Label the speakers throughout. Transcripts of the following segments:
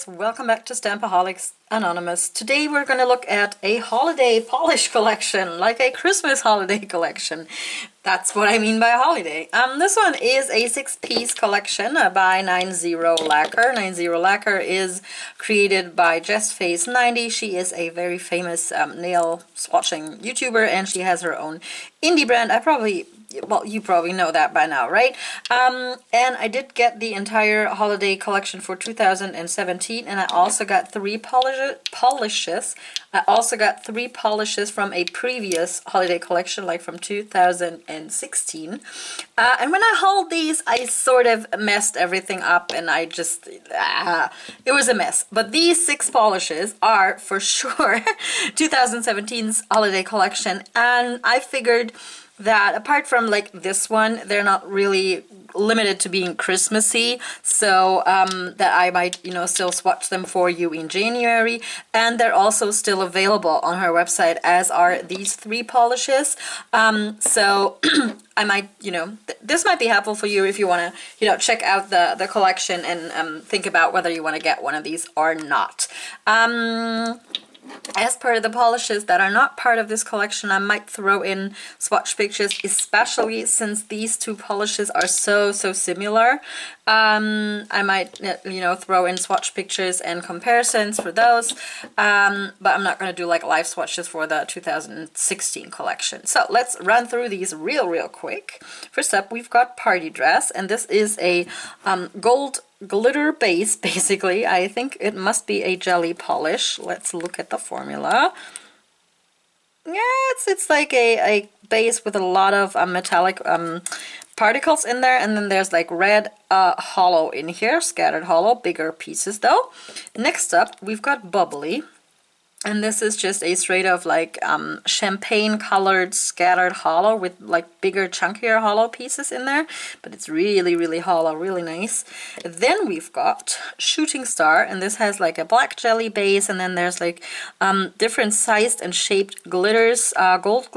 Speaker 1: guys, welcome back to Stampaholics Anonymous. Today we're going to look at a holiday polish collection, like a Christmas holiday collection. That's what I mean by a holiday. This one is a 6-piece collection by Ninzero Lacquer. Ninzero Lacquer is created by JessFace90. She is a very famous nail swatching YouTuber, and she has her own indie brand. Well, you probably know that by now, right? And I did get the entire holiday collection for 2017, and I also got three polishes. I also got 3 polishes from a previous holiday collection, like from 2016. And when I hauled these, I sort of messed everything up, and I just, it was a mess. But these 6 polishes are for sure 2017's holiday collection, and I figured that apart from like this one, they're not really limited to being Christmassy, so that I might, still swatch them for you in January. And they're also still available on her website, as are these 3 polishes. So I might, this might be helpful for you if you want to, check out the collection and think about whether you want to get one of these or not. As per the polishes that are not part of this collection, I might throw in swatch pictures, especially since these 2 polishes are so similar. I might, throw in swatch pictures and comparisons for those, but I'm not going to do like live swatches for the 2016 collection. So let's run through these real quick. First up, we've got Party Dress, and this is a gold glitter base, basically. I think it must be a jelly polish. Let's look at the formula. Yeah, it's like a base with a lot of metallic particles in there, and then there's like red hollow in here, scattered hollow, bigger pieces though. Next up, we've got Bubbly. And this is just a straight of like champagne colored scattered hollow with like bigger chunkier hollow pieces in there, but it's really hollow, really nice. Then we've got Shooting Star, and this has like a black jelly base, and then there's like different sized and shaped glitters, gold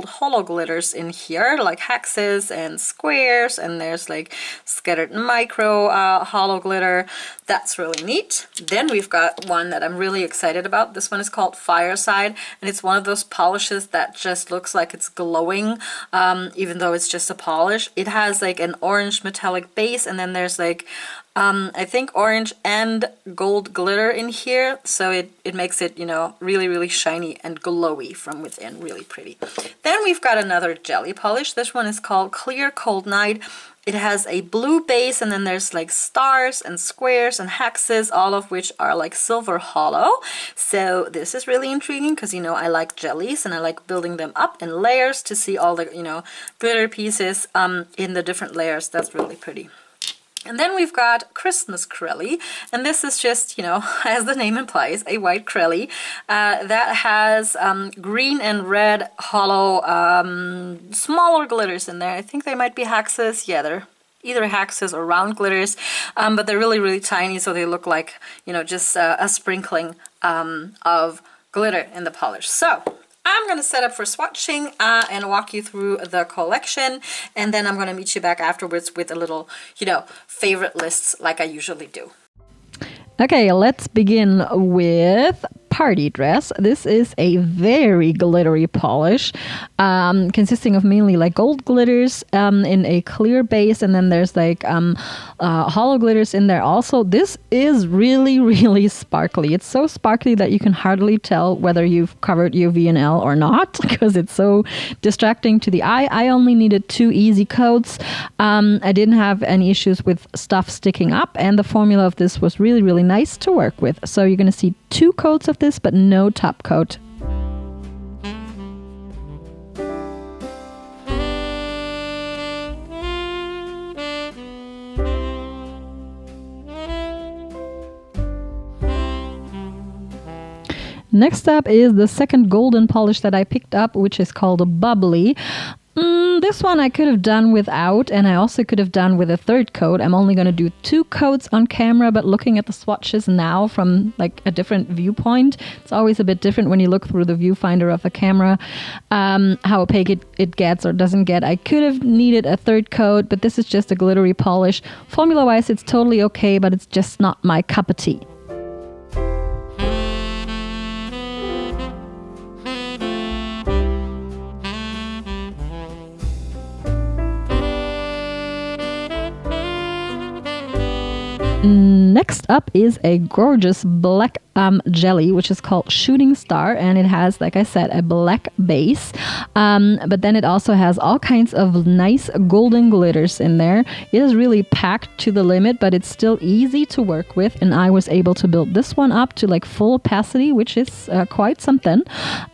Speaker 1: hollow glitters in here, like hexes and squares, and there's like scattered micro hollow glitter. That's really neat. Then we've got one that I'm really excited about. This one is called Fireside, and it's one of those polishes that just looks like it's glowing, even though it's just a polish. It has like an orange metallic base, and then there's like I think orange and gold glitter in here, so it makes it, really shiny and glowy from within, really pretty. Then we've got another jelly polish. This one is called Clear Cold Night. It has a blue base, and then there's like stars and squares and hexes, all of which are like silver hollow. So this is really intriguing because, I like jellies and I like building them up in layers to see all the, glitter pieces in the different layers. That's really pretty. And then we've got Christmas Corelli, and this is just, as the name implies, a white Corelli that has green and red hollow smaller glitters in there. I think they might be hexes. Yeah, they're either hexes or round glitters, but they're really tiny, so they look like, just a sprinkling of glitter in the polish. So I'm going to set up for swatching and walk you through the collection, and then I'm going to meet you back afterwards with a little, favorite lists like I usually do.
Speaker 2: Okay, let's begin with Party Dress. This is a very glittery polish, consisting of mainly like gold glitters in a clear base, and then there's like hollow glitters in there also. This is really sparkly. It's so sparkly that you can hardly tell whether you've covered your V&L or not, because it's so distracting to the eye. I only needed 2 easy coats. I didn't have any issues with stuff sticking up, and the formula of this was really nice to work with. So you're going to see 2 coats of this, but no top coat. Next up is the second golden polish that I picked up, which is called Bubbly. This one I could have done without, and I also could have done with a 3rd coat. I'm only going to do 2 coats on camera, but looking at the swatches now from like a different viewpoint, it's always a bit different when you look through the viewfinder of the camera, how opaque it gets or doesn't get. I could have needed a 3rd coat, but this is just a glittery polish. Formula-wise, it's totally okay, but it's just not my cup of tea. Next up is a gorgeous black jelly, which is called Shooting Star, and it has, like I said, a black base, but then it also has all kinds of nice golden glitters in there. It is really packed to the limit, but it's still easy to work with, and I was able to build this one up to like full opacity, which is quite something,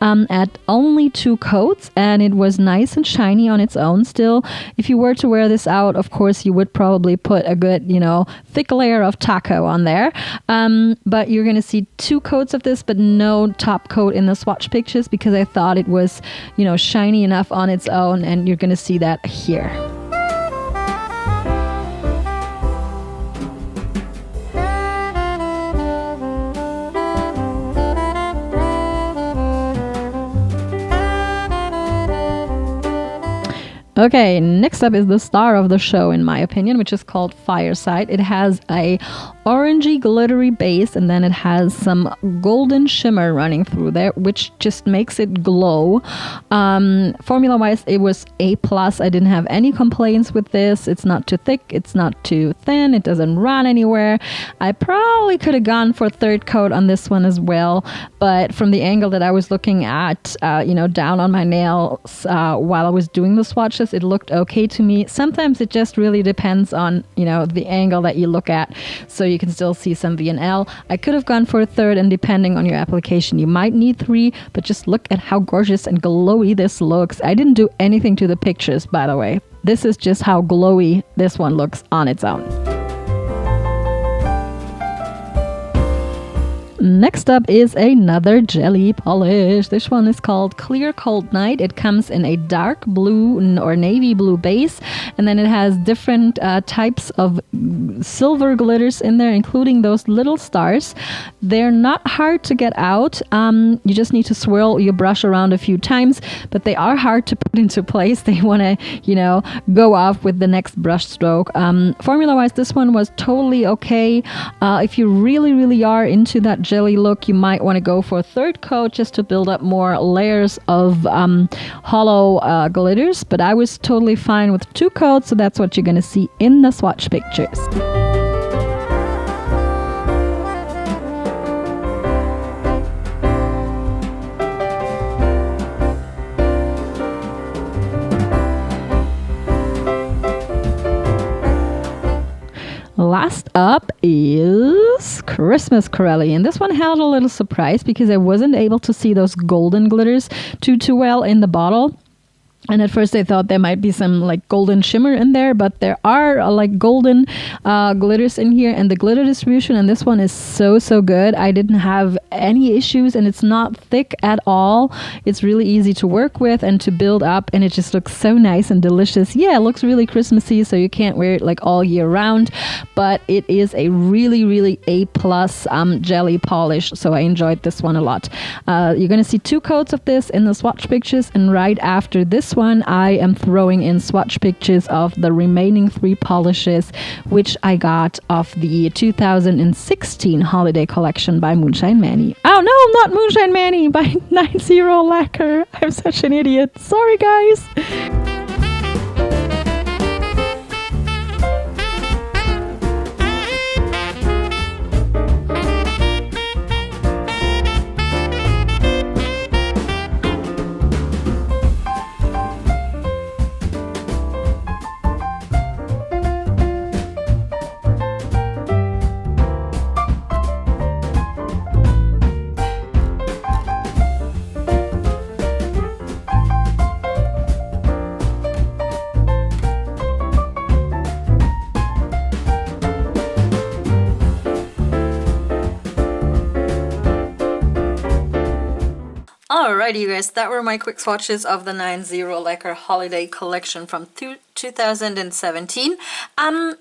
Speaker 2: at only 2 coats, and it was nice and shiny on its own still. If you were to wear this out, of course, you would probably put a good, thick layer of taco on there, but you're gonna see 2 coats of this, but no top coat in the swatch pictures because I thought it was, shiny enough on its own, and you're gonna see that here. Okay, next up is the star of the show, in my opinion, which is called Fireside. It has a orangey glittery base, and then it has some golden shimmer running through there, which just makes it glow. Formula wise, it was A+. I didn't have any complaints with this. It's not too thick, it's not too thin, it doesn't run anywhere. I probably could have gone for 3rd coat on this one as well, but from the angle that I was looking at, down on my nails while I was doing the swatches, it looked okay to me. Sometimes it just really depends on, the angle that you look at. So you can still see some V&L. I could have gone for a 3rd, and depending on your application, you might need 3, but just look at how gorgeous and glowy this looks. I didn't do anything to the pictures, by the way. This is just how glowy this one looks on its own. Next up is another jelly polish. This one is called Clear Cold Night. It comes in a dark blue or navy blue base, and then it has different types of silver glitters in there, including those little stars. They're not hard to get out. You just need to swirl your brush around a few times, but they are hard to put into place. They want to, go off with the next brush stroke. Formula-wise, this one was totally okay. If you really, really are into that jelly look, you might want to go for a 3rd coat just to build up more layers of hollow glitters, but I was totally fine with 2 coats, so that's what you're going to see in the swatch pictures. Last up is Christmas Corelli, and this one held a little surprise because I wasn't able to see those golden glitters too well in the bottle. And at first I thought there might be some like golden shimmer in there, but there are like golden glitters in here, and the glitter distribution on this one is so good. I didn't have any issues, and it's not thick at all. It's really easy to work with and to build up, and it just looks so nice and delicious. Yeah, it looks really Christmassy, so you can't wear it like all year round, but it is a really A+ jelly polish, so I enjoyed this one a lot. You're gonna see 2 coats of this in the swatch pictures, and right after this one I am throwing in swatch pictures of the remaining 3 polishes, which I got off the 2016 holiday collection by Moonshine Manny. Oh no, not Moonshine Manny, by Ninzero Lacquer. I'm such an idiot. Sorry guys.
Speaker 1: Alrighty, you guys, that were my quick swatches of the Ninzero Lacquer Holiday Collection from 2017.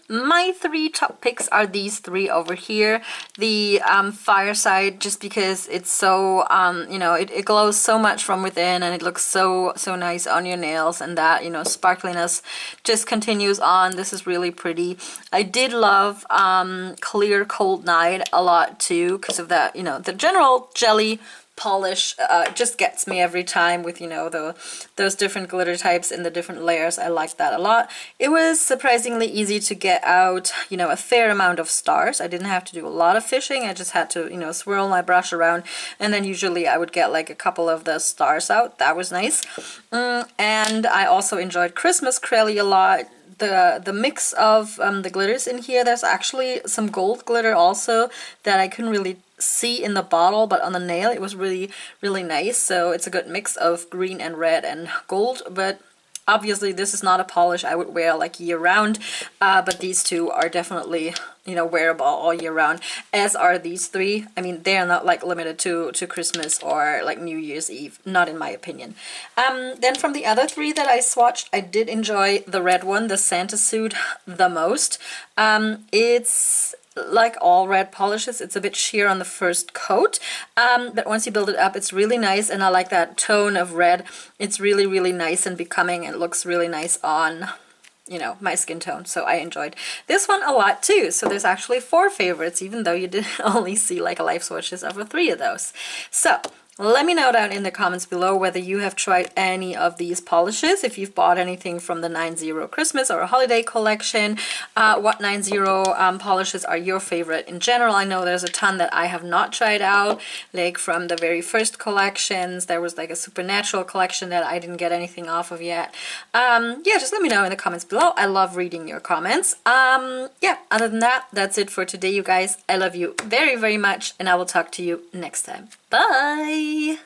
Speaker 1: My 3 top picks are these 3 over here. The Fireside, just because it's so, it glows so much from within, and it looks so nice on your nails, and that, sparkliness just continues on. This is really pretty. I did love Clear Cold Night a lot too, because of that, the general jelly polish just gets me every time with, you know, those different glitter types in the different layers. I like that a lot. It was surprisingly easy to get out, you know, a fair amount of stars. I didn't have to do a lot of fishing. I just had to, you know, swirl my brush around, and then usually I would get like a couple of the stars out. That was nice. And I also enjoyed Christmas Corelli a lot. The mix of the glitters in here, there's actually some gold glitter also that I couldn't really see in the bottle, but on the nail it was really, really nice. So it's a good mix of green and red and gold, but obviously this is not a polish I would wear like year round, but these two are definitely, you know, wearable all year round, as are these three. I mean, they're not like limited to Christmas or like New Year's Eve, not in my opinion. Then from the other three that I swatched, I did enjoy the red one, the Santa suit, the most. It's like all red polishes, it's a bit sheer on the first coat, but once you build it up, it's really nice, and I like that tone of red. It's really, really nice and becoming. It looks really nice on, you know, my skin tone, so I enjoyed this one a lot too. So there's actually 4 favorites, even though you did only see like a live swatches of 3 of those. So let me know down in the comments below whether you have tried any of these polishes, if you've bought anything from the Ninzero Christmas or Holiday Collection, what Ninzero polishes are your favorite in general. I know there's a ton that I have not tried out, like from the very first collections. There was like a Supernatural collection that I didn't get anything off of yet. Yeah, just let me know in the comments below. I love reading your comments. Yeah, other than that, that's it for today, you guys. I love you very, very much, and I will talk to you next time. Bye!